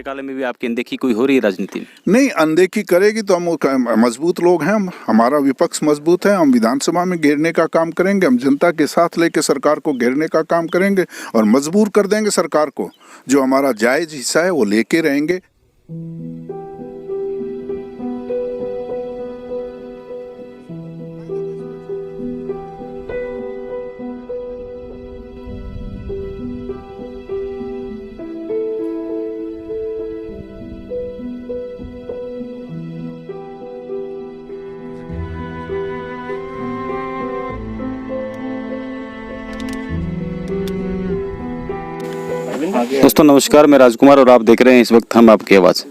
कार्यकाल में भी आपकी अनदेखी कोई हो रही है राजनीति में? नहीं, अनदेखी करेगी तो हम मजबूत लोग हैं, हमारा विपक्ष मजबूत है, हम विधानसभा में घेरने का काम करेंगे, हम जनता के साथ लेके सरकार को घेरने का काम करेंगे और मजबूर कर देंगे सरकार को। जो हमारा जायज हिस्सा है वो लेके रहेंगे। दोस्तों नमस्कार, मैं राजकुमार और आप देख रहे हैं इस वक्त हम आपकी आवाज़।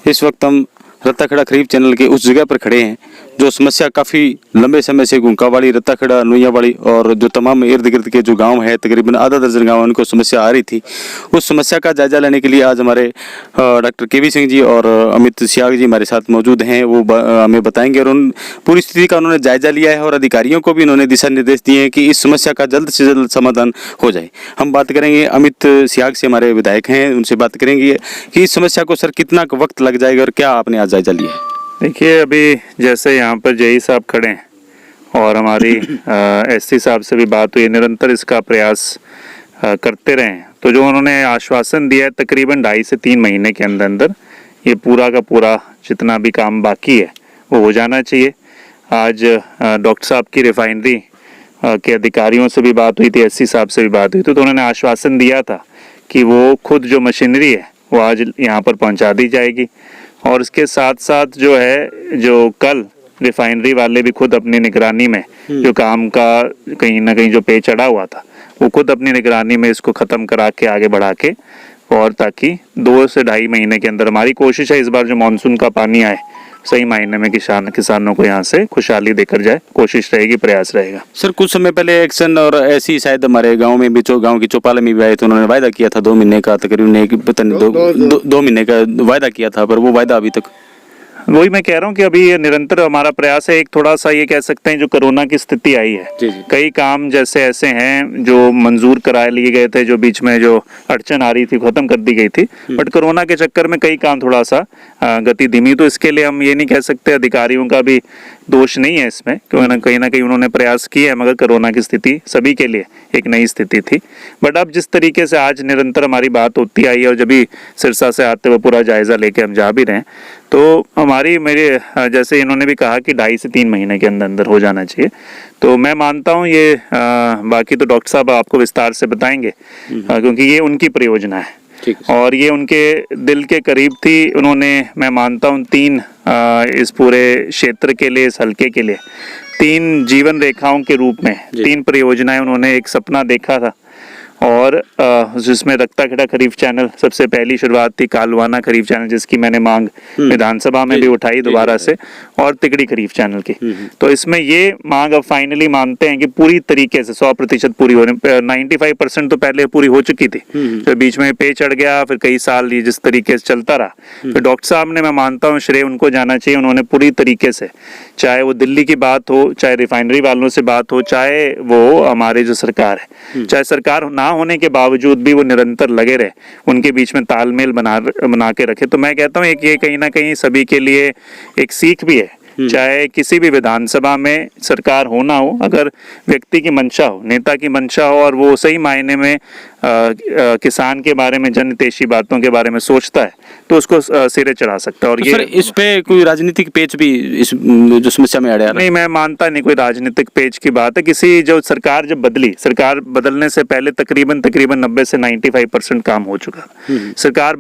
इस वक्त हम रत्ताखेड़ा खरीफ चैनल के उस जगह पर खड़े हैं जो समस्या काफ़ी लंबे समय से गुंकावाली, रत्ताखेड़ा, नुइयावाली और जो तमाम इर्द गिर्द के जो गांव हैं, तकरीबन आधा दर्जन गाँव उनको समस्या आ रही थी। उस समस्या का जायजा लेने के लिए आज हमारे डॉक्टर केवी सिंह जी और अमित सियाग जी हमारे साथ मौजूद हैं। वो हमें बताएंगे और उन पूरी स्थिति का उन्होंने जायजा लिया है और अधिकारियों को भी उन्होंने दिशा निर्देश दिए हैं कि इस समस्या का जल्द से जल्द समाधान हो जाए। हम बात करेंगे अमित सियाग से, हमारे विधायक हैं, उनसे बात करेंगे कि इस समस्या को सर कितना वक्त लग जाएगा और क्या आपने आज जायजा लिया है? देखिए, अभी जैसे यहाँ पर जेई साहब खड़े हैं और हमारी एससी साहब से भी बात हुई, निरंतर इसका प्रयास करते रहे हैं। तो जो उन्होंने आश्वासन दिया है तकरीबन 2.5 से 3 महीने के अंदर अंदर ये पूरा का पूरा जितना भी काम बाकी है वो हो जाना चाहिए। आज डॉक्टर साहब की रिफाइनरी के अधिकारियों से भी बात हुई थी, एससी साहब से भी बात हुई थी, तो उन्होंने आश्वासन दिया था कि वो खुद जो मशीनरी है वो आज यहाँ पर पहुँचा दी जाएगी। और इसके साथ साथ जो है, जो कल रिफाइनरी वाले भी खुद अपनी निगरानी में जो काम का कहीं ना कहीं जो पे चढ़ा हुआ था वो खुद अपनी निगरानी में इसको ख़त्म करा के आगे बढ़ा के, और ताकि 2 से 2.5 महीने के अंदर हमारी कोशिश है इस बार जो मानसून का पानी आए सही मायने में किसानों को यहाँ से खुशहाली देकर जाए, कोशिश रहेगी, प्रयास रहेगा। सर कुछ समय पहले एक्शन और ऐसी शायद हमारे गांव में भी, गांव की चौपाल में भी आए तो उन्होंने वायदा किया था 2 महीने का, तकरीबन पता नहीं 2 महीने का वायदा किया था, पर वो वायदा अभी तक। वही मैं कह रहा हूँ कि अभी ये निरंतर हमारा प्रयास है। एक थोड़ा सा ये कह सकते हैं जो कोरोना की स्थिति आई है, कई काम जैसे ऐसे हैं जो मंजूर कराए लिए गए थे, जो बीच में जो अड़चन आ रही थी खत्म कर दी गई थी, बट कोरोना के चक्कर में कई काम थोड़ा सा गति धीमी। तो इसके लिए हम ये नहीं कह सकते, अधिकारियों का भी दोष नहीं है इसमें, क्योंकि कहीं ना कहीं उन्होंने प्रयास किए हैं, मगर कोरोना की स्थिति सभी के लिए एक नई स्थिति थी। बट अब जिस तरीके से आज निरंतर हमारी बात होती आई और जब भी सिरसा से आते हुए पूरा जायजा लेके हम जा भी रहे हैं, तो हमारी मेरे जैसे इन्होंने भी कहा कि 2.5 से 3 महीने के अंदर अंदर हो जाना चाहिए। तो मैं मानता हूँ ये बाकी तो डॉक्टर साहब आपको विस्तार से बताएंगे, क्योंकि ये उनकी परियोजना है और ये उनके दिल के करीब थी। उन्होंने, मैं मानता हूँ, 3 इस पूरे क्षेत्र के लिए, इस हल्के के लिए 3 जीवन रेखाओं के रूप में 3 परियोजनाएं उन्होंने एक सपना देखा था, और जिसमें रत्ताखेड़ा खरीफ चैनल सबसे पहली शुरुआत थी, कालवाना खरीफ चैनल जिसकी मैंने मांग विधानसभा में भी उठाई दोबारा से, और तिगड़ी खरीफ चैनल की। तो इसमें ये मांग अब फाइनली मानते हैं कि पूरी तरीके से 100% पूरी होने, 95% तो पहले पूरी हो चुकी थी, तो बीच में पे चढ़ गया, फिर कई साल ये जिस तरीके से चलता रहा। फिर डॉक्टर साहब ने, मैं मानता हूँ, श्रेय उनको जाना चाहिए, उन्होंने पूरी तरीके से, चाहे वो दिल्ली की बात हो, चाहे रिफाइनरी वालों से बात हो, चाहे वो हमारे जो सरकार है, चाहे सरकार ना होने के बावजूद भी वो निरंतर लगे रहे, उनके बीच में तालमेल बना के रखे। तो मैं कहता हूँ ये कहीं ना कहीं सभी के लिए एक सीख भी है। चाहे किसी भी विधानसभा में सरकार हो ना हो, अगर व्यक्ति की मंशा हो, नेता की मंशा हो और वो सही मायने में किसान के बारे में, जनहितैषी बातों के बारे में सोचता है, तो उसको सिरे चढ़ा सकता है। और तो ये इस पे कोई राजनीतिक पेच भी इस जो समस्या में अड़ा नहीं, मैं मानता नहीं कोई राजनीतिक पेच की बात है। किसी जो सरकार जब बदली, सरकार बदलने से पहले तकरीबन 90 से 95% काम हो चुका। सरकार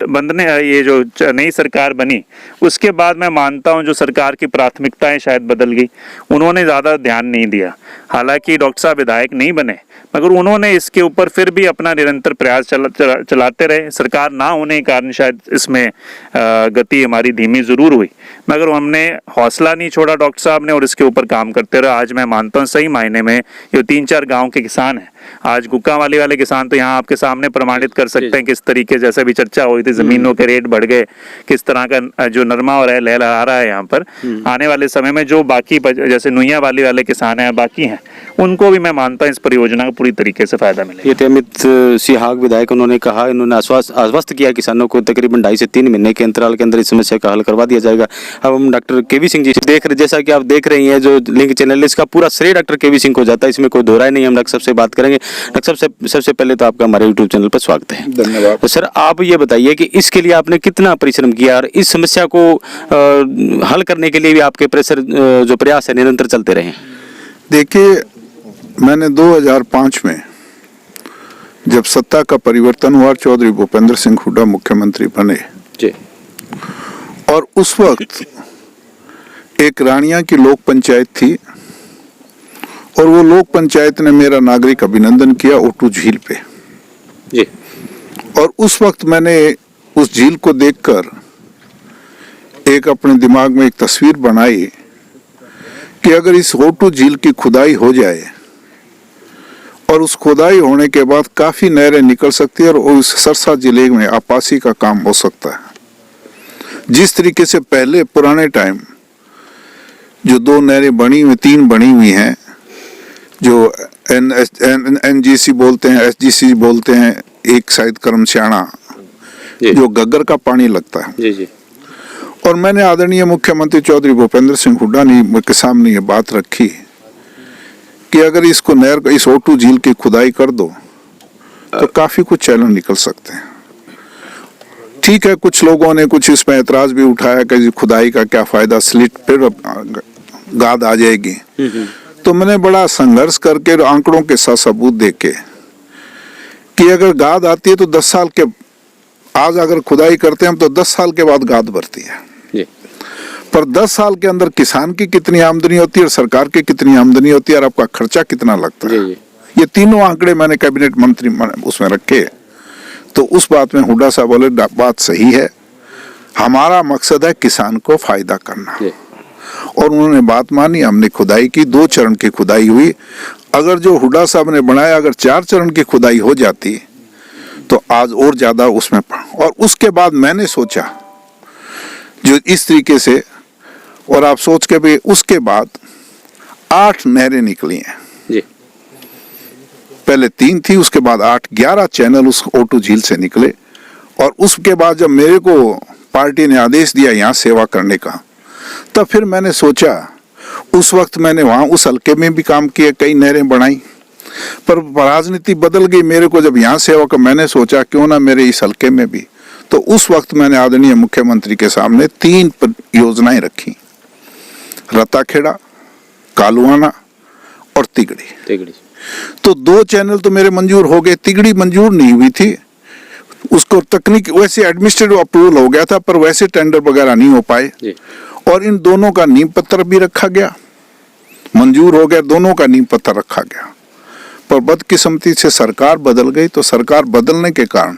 बंदने, ये जो नई सरकार बनी उसके बाद मैं मानता हूँ जो सरकार की प्राथमिकताएं शायद बदल गई, उन्होंने ज़्यादा ध्यान नहीं दिया। हालांकि डॉक्टर साहब विधायक नहीं बने, मगर उन्होंने इसके ऊपर फिर भी अपना निरंतर प्रयास चलाते रहे। सरकार ना होने के कारण शायद इसमें गति हमारी धीमी जरूर हुई, मगर हमने हौसला नहीं छोड़ा डॉक्टर साहब ने और इसके ऊपर काम करते रहे। आज मैं मानता हूँ सही मायने में ये 3-4 गांव के किसान हैं आज गुक्कावाली वाले किसान तो यहाँ आपके सामने प्रमाणित कर सकते हैं किस तरीके जैसे भी चर्चा हुई थी, जमीनों के रेट बढ़ गए, किस तरह का जो नरमा और लहलहा रहा है यहाँ पर। आने वाले समय में जो बाकी जैसे नुइयावाली वाले किसान हैं बाकी हैं, उनको भी मैं मानता हूँ इस परियोजना का पूरी तरीके से फायदा मिलेगा। ये थे अमित सिहाग विधायक, उन्होंने कहा, इन्होंने आश्वस्त किया किसानों को तकरीबन 2.5 से 3 महीने के अंतराल के अंदर इस समस्या का हल करवा दिया जाएगा। अब हम डॉक्टर केवी सिंह जी जैसा कि आप देख रही हैं जो लिंक चैनल है, इसका पूरा श्रेय डॉक्टर केवी सिंह को जाता है, इसमें कोई दोहराई नहीं। हम डॉक्टर साहब से बात करेंगे। डॉक्टर साहब सबसे पहले तो आपका हमारे यूट्यूब चैनल पर स्वागत है। धन्यवाद। तो सर आप ये बताइए कि इसके लिए आपने कितना परिश्रम किया और इस समस्या को हल करने के लिए भी आपके जो प्रयास है निरंतर चलते रहे? देखिए, मैंने 2005 में जब सत्ता का परिवर्तन हुआ, चौधरी भूपेंद्र सिंह हुड्डा मुख्यमंत्री बने जी, और उस वक्त एक रानिया की लोक पंचायत थी और वो लोक पंचायत ने मेरा नागरिक अभिनंदन किया ओटू झील पे जी। और उस वक्त मैंने उस झील को देखकर एक अपने दिमाग में एक तस्वीर बनाई कि अगर इस ओटू झील की खुदाई हो जाए और उस खुदाई होने के बाद काफी नहरें निकल सकती है और उस सरसा जिले में आपासी का काम हो सकता है। जिस तरीके से पहले पुराने टाइम जो 2 नहरें बनी हुई, 3 बनी हुई हैं, जो एनजीसी बोलते हैं, एसजीसी बोलते हैं, एक शायद करमस्याणा जो गग्गर का पानी लगता है जी जी। और मैंने आदरणीय मुख्यमंत्री चौधरी भूपेंद्र सिंह हुड्डा ने के सामने ये बात रखी कि अगर इसको नहर इस ओटू झील की खुदाई कर दो तो काफी कुछ चैलेंज निकल सकते हैं। ठीक है, कुछ लोगों ने कुछ इसमें एतराज भी उठाया कि खुदाई का क्या फायदा, स्लिट फिर गाद आ जाएगी। तो मैंने बड़ा संघर्ष करके आंकड़ों के साथ सबूत देके कि अगर गाद आती है तो 10 साल के आज अगर खुदाई करते हैं हम तो 10 साल के बाद गाद भरती है जी। पर 10 साल के अंदर किसान की कितनी आमदनी होती है और सरकार की कितनी आमदनी होती है और आपका खर्चा कितना लगता है, ये तीनों आंकड़े मैंने कैबिनेट मंत्री उसमें रखे। तो उस बात में हुड्डा साहब बोले बात सही है, हमारा मकसद है किसान को फायदा करना। और उन्होंने बात मानी, हमने खुदाई की, 2 चरण की खुदाई हुई। अगर जो हुड्डा साहब ने बनाया अगर 4 चरण की खुदाई हो जाती तो आज और ज्यादा उसमें। और उसके बाद मैंने सोचा जो इस तरीके से, और आप सोच के भी उसके बाद 8 नहरें निकली हैं जी। पहले 3 थी, उसके बाद 8, 11 चैनल उस ओटू झील से निकले। और उसके बाद जब मेरे को पार्टी ने आदेश दिया यहाँ सेवा करने का, तब फिर मैंने सोचा, उस वक्त मैंने वहाँ उस हल्के में भी काम किया, कई नहरें बनाई, पर राजनीति बदल गई। मेरे को जब यहाँ सेवा का मैंने सोचा क्यों ना मेरे इस हल्के में भी, तो उस वक्त मैंने आदरणीय मुख्यमंत्री के सामने 3 योजनाएं रखी, रताखेड़ा, कालुआना और तिगड़ी। तो 2 चैनल तो मेरे मंजूर हो गए, तिगड़ी मंजूर नहीं हुई थी, उसको तकनीक वैसे एडमिनिस्ट्रेटिव अप्रूवल हो गया था पर वैसे टेंडर वगैरह नहीं हो पाए। और इन दोनों का नींव पत्थर भी रखा गया, मंजूर हो गया, दोनों का नींव पत्थर रखा गया। पर बदकिस्मती से सरकार बदल गई, तो सरकार बदलने के कारण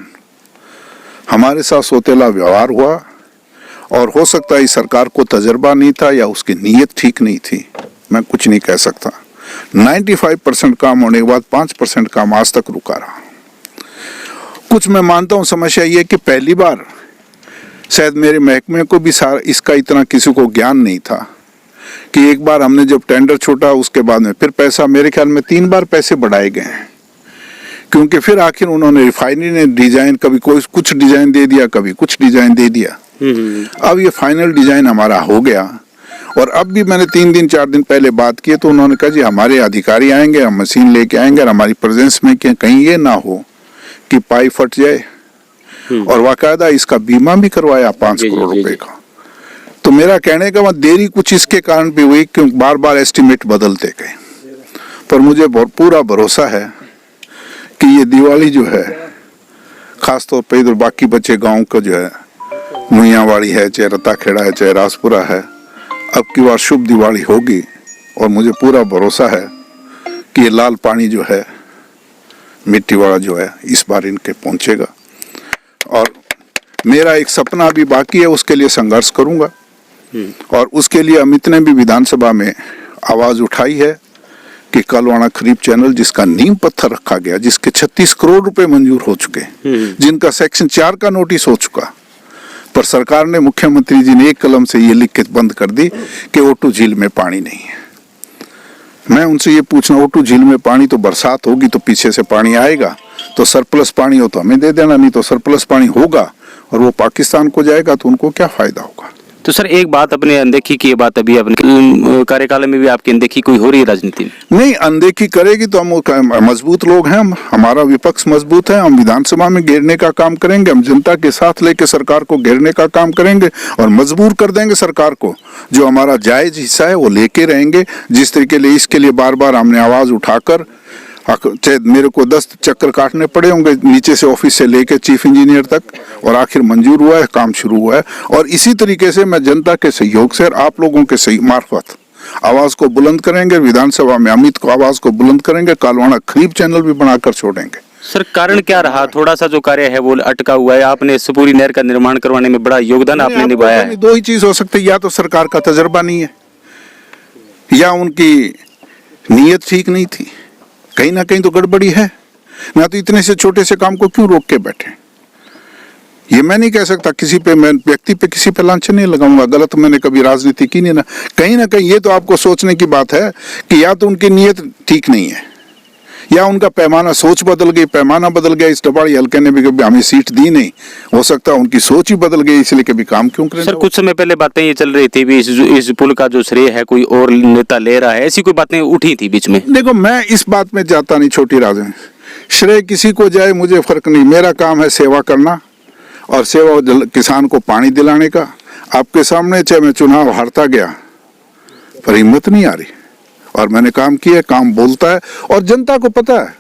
हमारे साथ सौतेला व्यवहार हुआ। और हो सकता है इस सरकार को तजर्बा नहीं था या उसकी नीयत ठीक नहीं थी, मैं कुछ नहीं कह सकता। 95% काम होने के बाद 5% काम आज तक रुका रहा। कुछ मैं मानता हूँ समस्या ये कि पहली बार शायद मेरे महकमे को भी इसका इतना किसी को ज्ञान नहीं था कि एक बार हमने जब टेंडर छोड़ा उसके बाद में फिर पैसा, मेरे ख्याल में 3 बार पैसे बढ़ाए गए हैं, क्योंकि फिर आखिर उन्होंने रिफाइनरी ने डिजाइन कभी कोई कुछ डिजाइन दे दिया, कभी कुछ डिजाइन दे दिया। अब ये फाइनल डिजाइन हमारा हो गया। और अब भी मैंने 3 दिन 4 दिन पहले बात की तो उन्होंने कहा जी हमारे अधिकारी आएंगे, हम मशीन लेके आएंगे और हमारी प्रेजेंस में कहीं ये ना हो कि पाइप फट जाए। और बाकायदा इसका बीमा भी करवाया 5 करोड़ रुपए का। तो मेरा कहने का मतलब देरी कुछ इसके कारण भी हुई क्योंकि बार बार एस्टिमेट बदलते गए। पर मुझे पूरा भरोसा है कि ये दिवाली जो है, खासतौर पर इधर बाकी बच्चे गांव का जो है, मुइयावाड़ी है, चाहे रताखेड़ा है, चाहे राजपुरा है, अब की बार शुभ दिवाली होगी। और मुझे पूरा भरोसा है कि ये लाल पानी जो है, मिट्टी वाला जो है, इस बार इनके पहुंचेगा। और मेरा एक सपना भी बाकी है, उसके लिए संघर्ष करूंगा। और उसके लिए अमित ने भी विधानसभा में आवाज उठाई है कि कालवाड़ा खरीफ चैनल जिसका नींव पत्थर रखा गया, जिसके 36 करोड़ रुपए मंजूर हो चुके, जिनका सेक्शन 4 का नोटिस हो चुका, पर सरकार ने, मुख्यमंत्री जी ने एक कलम से ये लिख के बंद कर दी कि ओटू झील में पानी नहीं है। मैं उनसे ये पूछना, ओटू झील में पानी तो बरसात होगी तो पीछे से पानी आएगा, तो सरप्लस पानी हो तो हमें दे देना, नहीं तो सरप्लस पानी होगा और वो पाकिस्तान को जाएगा तो उनको क्या फायदा होगा। तो सर एक बात अपने अनदेखी की, ये बात अभी अपने कार्यकाल में भी आपकी अनदेखी कोई हो रही है राजनीति में? नहीं, अनदेखी करेगी तो हम मजबूत लोग हैं, हमारा विपक्ष मजबूत है, हम विधानसभा में घेरने का काम करेंगे, हम जनता के साथ लेके सरकार को घेरने का काम करेंगे और मजबूर कर देंगे सरकार को। जो हमारा जायज हिस्सा है वो लेके रहेंगे। जिस तरीके लिए इसके लिए बार बार हमने आवाज उठाकर, चाहे मेरे को 10 चक्कर काटने पड़े होंगे नीचे से ऑफिस से लेके चीफ इंजीनियर तक, और आखिर मंजूर हुआ है, काम शुरू हुआ है। और इसी तरीके से मैं जनता के सहयोग से और आप लोगों के सही मार्फत आवाज को बुलंद करेंगे, विधानसभा में अमित को आवाज को बुलंद करेंगे, कालवाड़ा खरीफ चैनल भी बनाकर छोड़ेंगे। सर कारण क्या रहा? थोड़ा सा जो कार्य है वो अटका हुआ है। आपने इस पूरी नहर का निर्माण करवाने में बड़ा योगदान आपने निभाया है। दो ही चीज हो सकती है, या तो सरकार का तजर्बा नहीं है या उनकी नीयत ठीक नहीं थी, कहीं ना कहीं तो गड़बड़ी है ना। तो इतने से छोटे से काम को क्यों रोक के बैठे? ये मैं नहीं कह सकता, किसी पे, मैं व्यक्ति पे किसी पे लांछन नहीं लगाऊंगा, गलत मैंने कभी राजनीति की नहीं ना कहीं ये तो आपको सोचने की बात है कि या तो उनकी नीयत ठीक नहीं है या उनका पैमाना, सोच बदल गई, पैमाना बदल गया। इस डबाड़ी हल्के ने भी कभी हमें सीट दी नहीं, हो सकता है उनकी सोच ही बदल गई, इसलिए कभी काम क्यों करें। सर कुछ समय पहले बातें ये चल रही थी भी इस पुल का जो श्रेय है कोई और नेता ले रहा है, ऐसी कोई बातें उठी थी बीच में? देखो, मैं इस बात में जाता नहीं, छोटी राजनीति, श्रेय किसी को जाए मुझे फर्क नहीं। मेरा काम है सेवा करना और सेवा किसान को पानी दिलाने का। आपके सामने चाहे मैं चुनाव हारता गया पर हिम्मत नहीं आ रही, और मैंने काम किया, काम बोलता है और जनता को पता है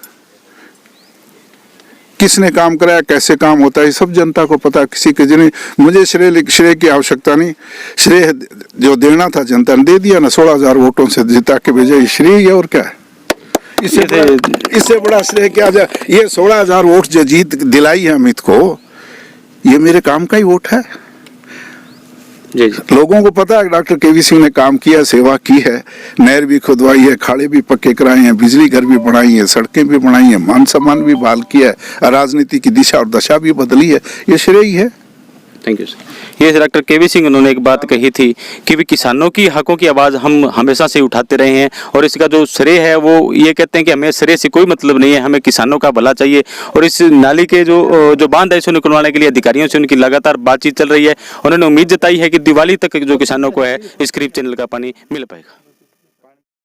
किसने काम कराया, कैसे काम होता है, सब जनता को पता है। किसी के जिन्हें मुझे श्रेय की आवश्यकता नहीं, श्रेय जो देना था जनता ने दे दिया ना, 16,000 वोटों से जिता के भेजा, ये श्रेय है और क्या है? इससे बड़ा श्रेय क्या जाए? ये 16,000 वोट जो जीत दिलाई है अमित को, ये मेरे काम का ही वोट है। जी। लोगों को पता है डॉक्टर केवी सिंह ने काम किया, सेवा की है, नहर भी खुदवाई है, खाड़े भी पक्के कराए हैं, बिजली घर भी बनाई है, सड़कें भी बनाई हैं, मान सम्मान भी बहाल किया है, राजनीति की दिशा और दशा भी बदली है। ये श्रेय ही है। Thank you sir. ये डॉक्टर केवी सिंह, उन्होंने एक बात कही थी कि भी किसानों की हकों की आवाज़ हम हमेशा से उठाते रहे हैं और इसका जो श्रेय है वो ये कहते हैं कि हमें श्रेय से कोई मतलब नहीं है, हमें किसानों का भला चाहिए। और इस नाली के जो बांध है इसको निकलवाने के लिए अधिकारियों से उनकी लगातार बातचीत चल रही है। उन्होंने उम्मीद जताई है कि दिवाली तक जो किसानों को है इस खरीफ चैनल का पानी मिल पाएगा।